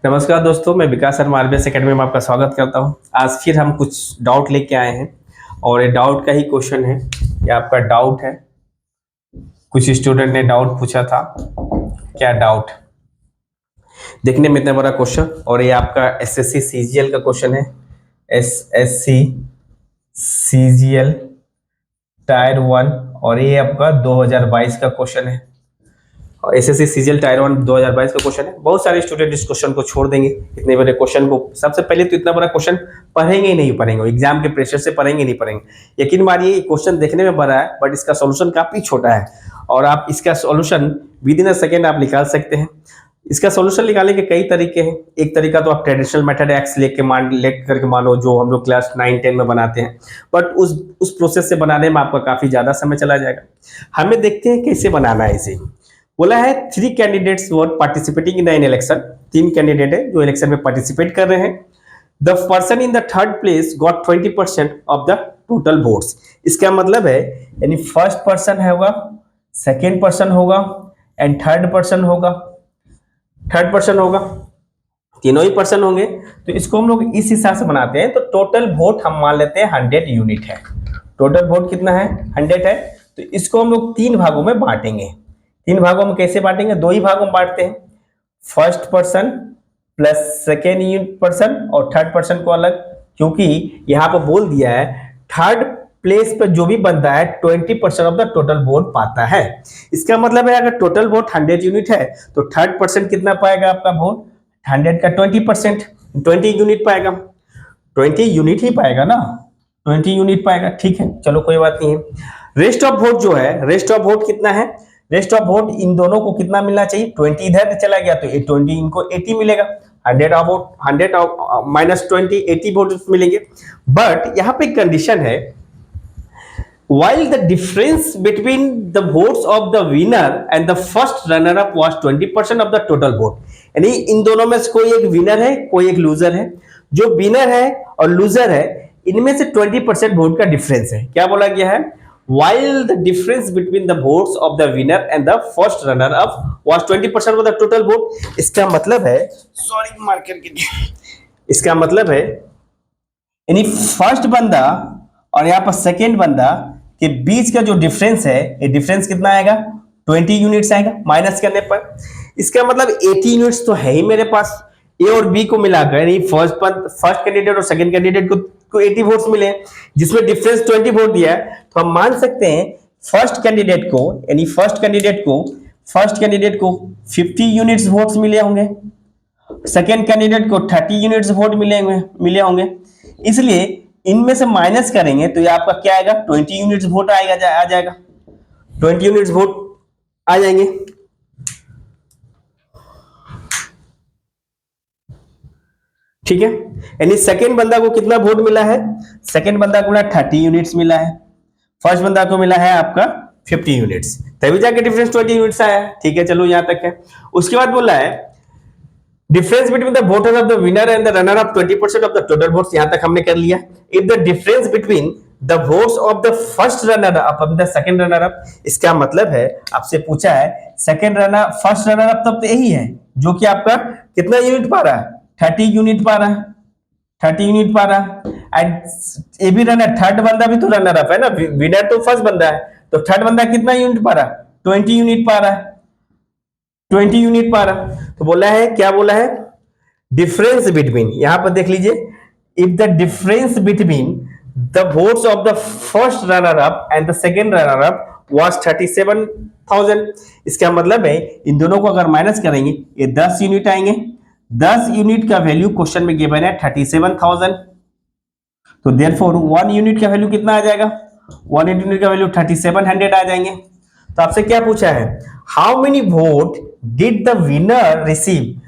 नमस्कार दोस्तों, मैं विकास शर्मा आरबीएस एकेडमी में आपका स्वागत करता हूं। आज फिर हम कुछ डाउट लेके आए हैं और ये डाउट का ही क्वेश्चन है। ये आपका डाउट है, कुछ स्टूडेंट ने डाउट पूछा था। क्या डाउट? देखने में इतना बड़ा क्वेश्चन, और ये आपका एसएससी सीजीएल का क्वेश्चन है। एसएससी सीजीएल टायर 1, और ये आपका 2022 का क्वेश्चन है। और एसएससी सीजीएल टायर 1 2022 का क्वेश्चन है। बहुत सारे स्टूडेंट इस क्वेश्चन को छोड़ देंगे। इतने बड़े क्वेश्चन को सबसे पहले तो इतना बड़ा क्वेश्चन पढ़ेंगे ही नहीं पढ़ेंगे, एग्जाम के प्रेशर से पढ़ेंगे नहीं पढ़ेंगे। यकीन मानिए ये क्वेश्चन देखने में बड़ा है, बट इसका सॉल्यूशन काफी छोटा है और आप इसका solution with in a second आप निकाल सकते हैं। इसका सॉल्यूशन निकालने के कई तरीके हैं। एक तरीका तो आप ट्रेडिशनल मेथड एक्स लेकर के मानो, जो हम लोग क्लास 9-10 में बनाते हैं, बट उस प्रोसेस से बनाने में आपका काफी ज्यादा समय चला जाएगा। हमें देखते हैं कैसे बनाना है इसे। बोला है 3 candidates were participating in an election. 3 candidate है जो इलेक्शन में पार्टिसिपेट कर रहे हैं। The person in the third place got 20% of the total votes. इसका मतलब है यानी फर्स्ट पर्सन होगा, सेकेंड पर्सन होगा एंड थर्ड पर्सन होगा। तीनों ही पर्सन होंगे, तो इसको हम लोग इस हिसाब से बनाते हैं। तो टोटल वोट हम मान लेते हैं 100 यूनिट है। टोटल वोट कितना है? 100 है। तो इसको हम लोग 3 भागों में बांटेंगे। 3 भागों में कैसे बांटेंगे? 2 ही भागों में बांटते हैं। First person plus second person और थर्ड पर्सन को अलग, क्योंकि यहां पर बोल दिया है थर्ड प्लेस पर जो भी बंदा है 20% ऑफ द टोटल वोट पाता है। इसका मतलब है अगर टोटल वोट 100 यूनिट है तो थर्ड पर्सन कितना पाएगा आपका वोट? 100 का 20%, 20 यूनिट पाएगा। 20 यूनिट ही पाएगा ना, 20 यूनिट पाएगा। ठीक है, चलो कोई बात नहीं है। रेस्ट ऑफ वोट जो है, रेस्ट ऑफ वोट कितना है? रेस्ट ऑफ वोट इन दोनों को कितना मिलना चाहिए? 20 इधर चला गया तो 20 इनको 80 मिलेगा। 100 माइनस 20 80 वोट मिलेंगे। बट यहाँ पे कंडीशन है, while the difference between the votes of the winner and the first runner up was 20% of the total vote। यानी इन दोनों में से कोई एक विनर है, कोई एक लूजर है। जो विनर है और लूजर है इनमें से 20% वोट का डिफरेंस है। क्या बोला गया है? while the difference between the votes of the winner and the first runner up was 20% of the total vote। इसका मतलब है, सॉरी मार्कर के लिए, इसका मतलब है यानी फर्स्ट बंदा और यहाँ पर सेकेंड बंदा के बीच का जो डिफरेंस है, ये डिफरेंस कितना आएगा? 20 यूनिट्स आएगा माइनस करने पर। इसका मतलब 80 यूनिट्स तो है ही मेरे पास। ए और बी को मिलाकर यानी फर्स्ट कैंडिडेट और सेकंड कैंडिडेट को 80 वोट्स मिले, जिसमें डिफरेंस 20 वोट दिया है। तो हम मान सकते हैं फर्स्ट कैंडिडेट को 50 यूनिट्स वोट्स मिले होंगे, सेकेंड कैंडिडेट को 30 यूनिट्स वोट मिले होंगे। इसलिए इनमें से माइनस करेंगे तो ये आपका क्या आएगा? 20 यूनिट्स वोट आ जाएगा। 20 यूनिट्स वोट आ जाएंगे। ठीक है, यानी सेकेंड बंदा को कितना वोट मिला है? सेकेंड बंदा को 30 यूनिट्स मिला है, फर्स्ट बंदा को मिला है आपका 50 यूनिट्स, तभी जाके डिफरेंस 20 यूनिट्स आया है। ठीक है, चलो यहां तक है। उसके बाद बोला है difference between the voter of the winner and the runner up 20% of the total votes. यहां तक हमने कर लिया। If the difference between the votes of the first runner up and the second runner up, इसका मतलब है आपसे पूछा है फर्स्ट रनर अप तब तो यही है जो कि आपका कितना यूनिट पा रहा है? 30 यूनिट पा रहा है। 30 यूनिट पा रहा है। एंड ये भी रनर, थर्ड बंदा भी तो रनर अप है ना। विनर तो फर्स्ट बंदा है, तो थर्ड बंदा कितना यूनिट पा रहा है? 20 यूनिट पा रहा है। 20 यूनिट पा रहा। तो बोला है, क्या बोला है? डिफरेंस बिटवीन, यहां पर देख लीजिए, if the difference between the votes of the first runner up and the second runner up was 37,000। इसका मतलब है इन दोनों को अगर माइनस करेंगे ये 10 यूनिट आएंगे। 10 यूनिट का वैल्यू क्वेश्चन में गिवन है 37,000। तो देयरफॉर 1 यूनिट का वैल्यू कितना आ जाएगा? 1 यूनिट का वैल्यू 3700 आ जाएंगे। तो आपसे क्या पूछा है? How many vote did the winner receive?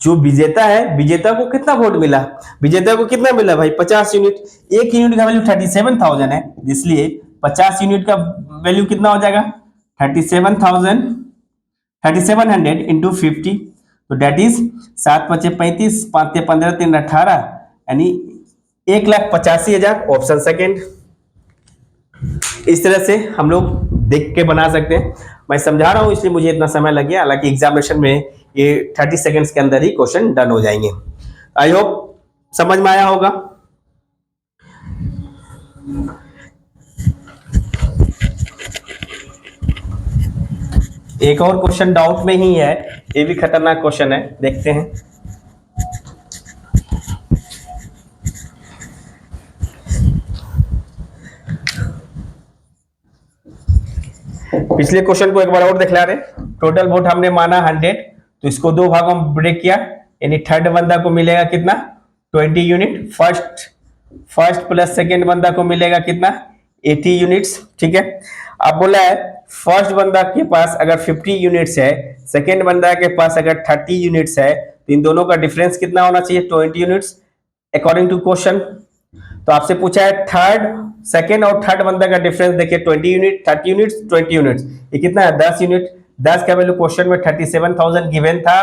जो विजेता है, विजेता को कितना वोट मिला? विजेता को कितना मिला भाई? 50 यूनिट। 1 यूनिट का वैल्यू 37,000 है, इसलिए 50 यूनिट का वैल्यू कितना हो जाएगा? 3700 इंटू 50, तो डेट इज 7 × 5 = 35, 5 × 15 = 3 = 18, यानी 1,85,000। Option second. इस तरह से हम लोग देख के बना सकते हैं। मैं समझा रहा हूं इसलिए मुझे इतना समय लग गया, हालांकि एग्जामिनेशन में ये 30 सेकेंड्स के अंदर ही क्वेश्चन डन हो जाएंगे। आई होप समझ में आया होगा। एक और क्वेश्चन डाउट में ही है, ये भी खतरनाक क्वेश्चन है, देखते हैं। पिछले क्वेश्चन को एक बार और दिखला रहे। टोटल वोट हमने माना 100, तो इसको दो भागों में ब्रेक किया, यानी थर्ड बंदा को मिलेगा कितना 20 यूनिट, फर्स्ट प्लस सेकेंड बंदा को मिलेगा कितना 80 यूनिट्स। ठीक है, अब बोला है फर्स्ट बंदा के पास अगर 50 यूनिट्स है, सेकेंड बंदा के पास अगर 30 यूनिट्स है, तो इन दोनों का डिफरेंस कितना होना चाहिए 20 यूनिट्स अकॉर्डिंग टू क्वेश्चन। तो आपसे पूछा है सेकेंड और थर्ड बंदा का डिफरेंस देखिए 20 यूनिट, 30 यूनिट्स, 20 यूनिट्स, ये कितना है 10 यूनिट। 10 का वैल्यू क्वेश्चन में 37,000 गिवन था,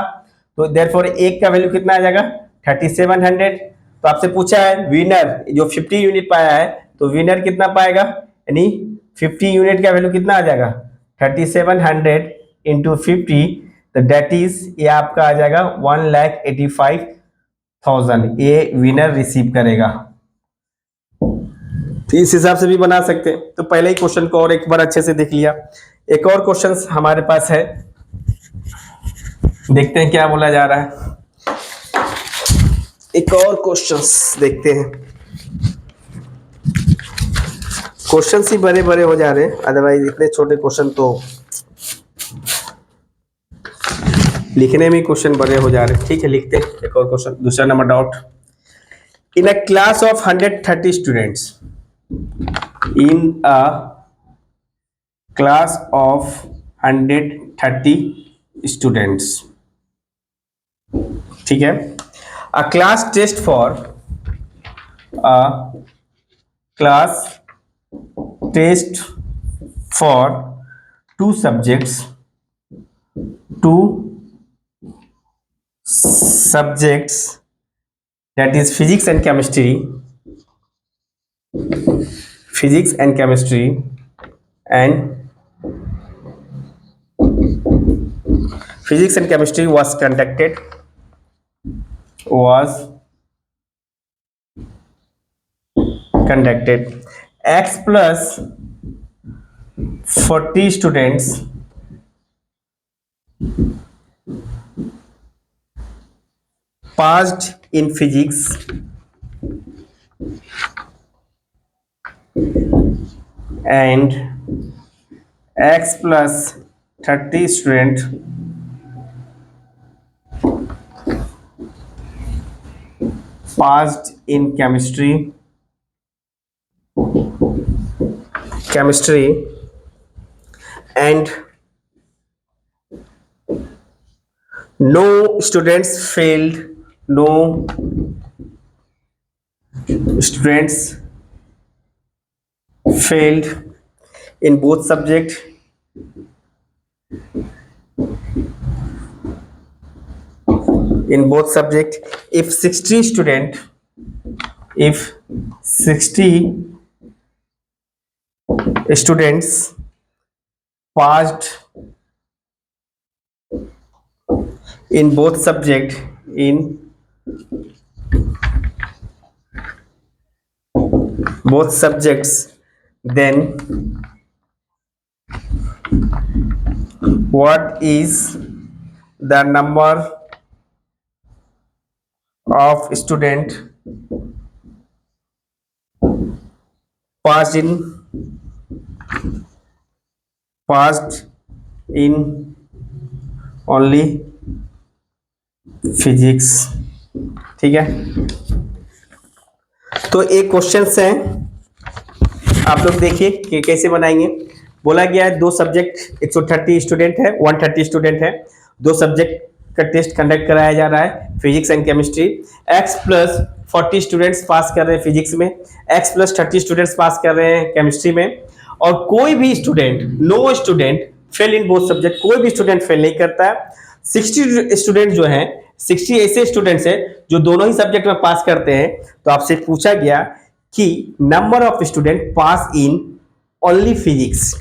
तो देयरफॉर एक का वैल्यू कितना आ जाएगा 3700। तो आपसे पूछा है विनर जो 50 यूनिट पाया है, तो विनर कितना पाएगा, यानी 50 यूनिट का वैल्यू कितना आ जाएगा 3700 इंटू 50, तो दैट इज ये आपका आ जाएगा 1,85,000, ये विनर रिसीव करेगा। तो इस हिसाब से भी बना सकते हैं। तो पहले ही क्वेश्चन को और एक बार अच्छे से देख लिया। एक और क्वेश्चन हमारे पास है, देखते हैं क्या बोला जा रहा है। एक और क्वेश्चन देखते हैं। क्वेश्चन ही बड़े बड़े हो जा रहे हैं, अदरवाइज इतने छोटे क्वेश्चन तो लिखने में क्वेश्चन बड़े हो जा रहे हैं। ठीक है, लिखते हैं एक और क्वेश्चन। दूसरा number doubt, in a class of 130 students, in a class of 130 students, ठीक है, a class test for two subjects that is physics and chemistry was conducted. X plus 40 students passed in physics and X plus 30 student passed in chemistry and no students failed in both subject if 60 students passed in both subject then what is the number of student passed in only physics. ठीक है, तो एक question है, आप लोग देखिए कि कैसे बनाएंगे। बोला गया है दो सब्जेक्ट 130 स्टूडेंट है, 130 स्टूडेंट है, दो सब्जेक्ट का टेस्ट कंडक्ट कराया जा रहा है, physics and chemistry. x plus 40 students pass कर रहे हैं फिजिक्स में, x प्लस 30 स्टूडेंट्स पास कर रहे हैं केमिस्ट्री में, और कोई भी student, no student fail in both subject, कोई भी स्टूडेंट फेल नहीं करता है। 60 स्टूडेंट जो हैं, 60 ऐसे स्टूडेंट्स हैं जो दोनों ही सब्जेक्ट में पास करते हैं। तो आपसे पूछा गया कि number of student pass in only physics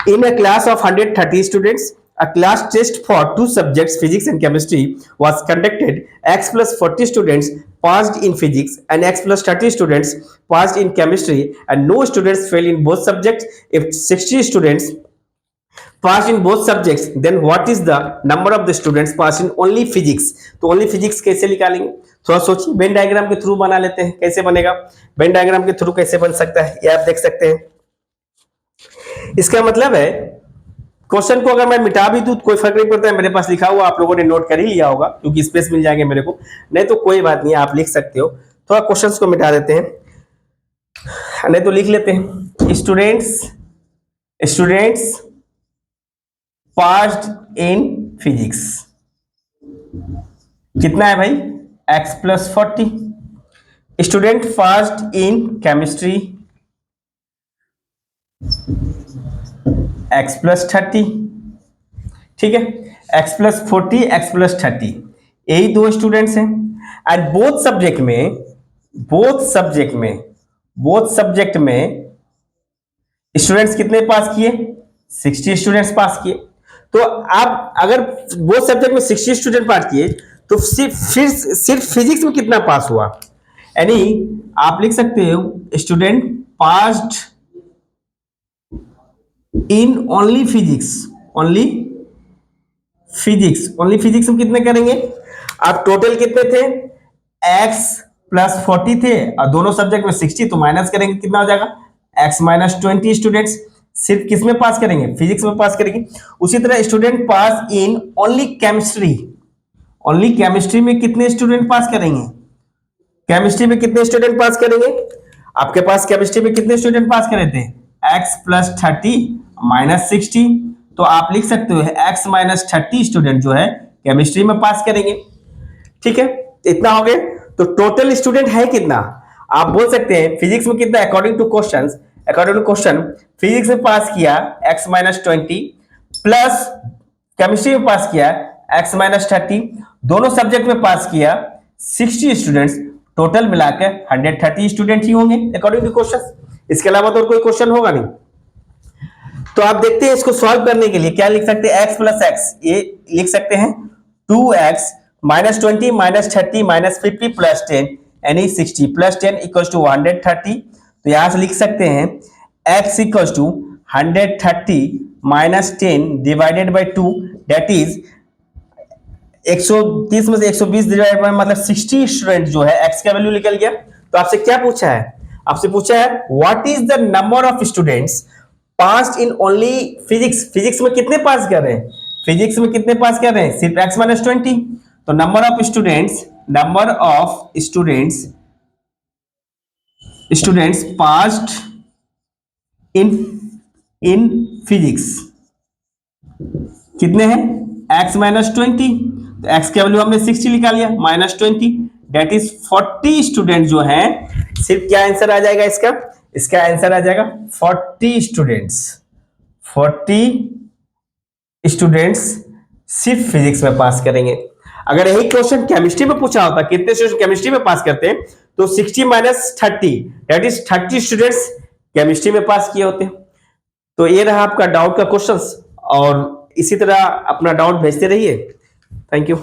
in a class of 130 students, A class test for 2 subjects, physics and chemistry, was conducted. X plus 40 students passed in physics and X plus 30 students passed in chemistry, and no students failed in both subjects. If 60 students passed in both subjects, then what is the number of the students passed in only physics? तो only physics कैसे निकालेंगे? थोड़ा सोचिए, Venn diagram के through बना लेते हैं। कैसे बनेगा वेन डायग्राम के थ्रू? कैसे बन सकता है ये आप देख सकते हैं। इसका मतलब है क्वेश्चन को अगर मैं मिटा भी दूं तो कोई फर्क नहीं पड़ता है, मेरे पास लिखा हुआ आप लोगों ने नोट कर ही लिया होगा, क्योंकि स्पेस मिल जाएंगे मेरे को। नहीं तो कोई बात नहीं, आप लिख सकते हो। थोड़ा क्वेश्चंस को मिटा देते हैं, नहीं तो लिख लेते हैं। स्टूडेंट्स पास्ड इन फिजिक्स कितना है भाई? x plus 40। Student passed in chemistry x plus 30। ठीक है, x प्लस 40, x प्लस 30, यही दो स्टूडेंट्स हैं। एंड बोथ सब्जेक्ट में स्टूडेंट्स कितने पास किए? 60 स्टूडेंट्स पास किए। तो आप अगर बोथ सब्जेक्ट में 60 स्टूडेंट पास किए तो सिर्फ फिजिक्स में कितना पास हुआ? यानी आप लिख सकते हो student passed in only physics में कितने करेंगे आप? टोटल कितने थे? x प्लस 40 थे और दोनों सब्जेक्ट में 60, तो माइनस करेंगे कितना हो जाएगा? x माइनस 20 स्टूडेंट्स सिर्फ किस में पास करेंगे? फिजिक्स में पास करेंगे। उसी तरह student pass in only chemistry में कितने स्टूडेंट पास करेंगे? केमिस्ट्री में कितने स्टूडेंट पास करेंगे? आपके पास केमिस्ट्री में कितने स्टूडेंट पास करे थे? x प्लस 30 माइनस 60, तो आप लिख सकते हो x माइनस 30 स्टूडेंट जो है केमिस्ट्री में पास करेंगे। ठीक है, इतना हो गया। तो टोटल स्टूडेंट है कितना? आप बोल सकते हैं फिजिक्स में कितना? अकॉर्डिंग टू क्वेश्चन फिजिक्स में पास किया x माइनस 20 प्लस केमिस्ट्री में पास किया x माइनस 30, दोनों सब्जेक्ट में पास किया 60 स्टूडेंट्स, टोटल मिलाकर 130 स्टूडेंट ही होंगे अकॉर्डिंग टू क्वेश्चन। इसके अलावा तो और कोई क्वेश्चन होगा नहीं। तो आप देखते हैं इसको सॉल्व करने के लिए क्या लिख सकते हैं? x प्लस एक्स, ये लिख सकते हैं 2x minus 20 minus 30 minus 50 plus 10 यानी 60 प्लस 10 इक्वल टू 130। तो यहां से लिख सकते हैं x equal to 130 minus 10 divided by 2, that is 130 में से 120 डिवाइड बाई मतलब 60 स्टूडेंट जो है x का वैल्यू निकल गया। तो आपसे क्या पूछा है? आपसे पूछा है what is the number of students passed in only physics में कितने पास कर रहे हैं? फिजिक्स में कितने पास कर रहे हैं? सिर्फ x माइनस 20। तो number of students passed in physics कितने हैं? x माइनस 20, तो x का वैल्यू हमने 60 निकाल लिया माइनस 20, दैट इज 40 स्टूडेंट जो हैं। सिर्फ क्या आंसर आ जाएगा इसका आंसर आ जाएगा 40 स्टूडेंट्स सिर्फ फिजिक्स में पास करेंगे। अगर यही क्वेश्चन केमिस्ट्री में पूछा होता कितने स्टूडेंट केमिस्ट्री में पास करते हैं, तो 60 minus 30 that is 30 students chemistry में पास किए होते। तो ये रहा आपका डाउट का क्वेश्चन, और इसी तरह अपना डाउट भेजते रहिए। Thank you.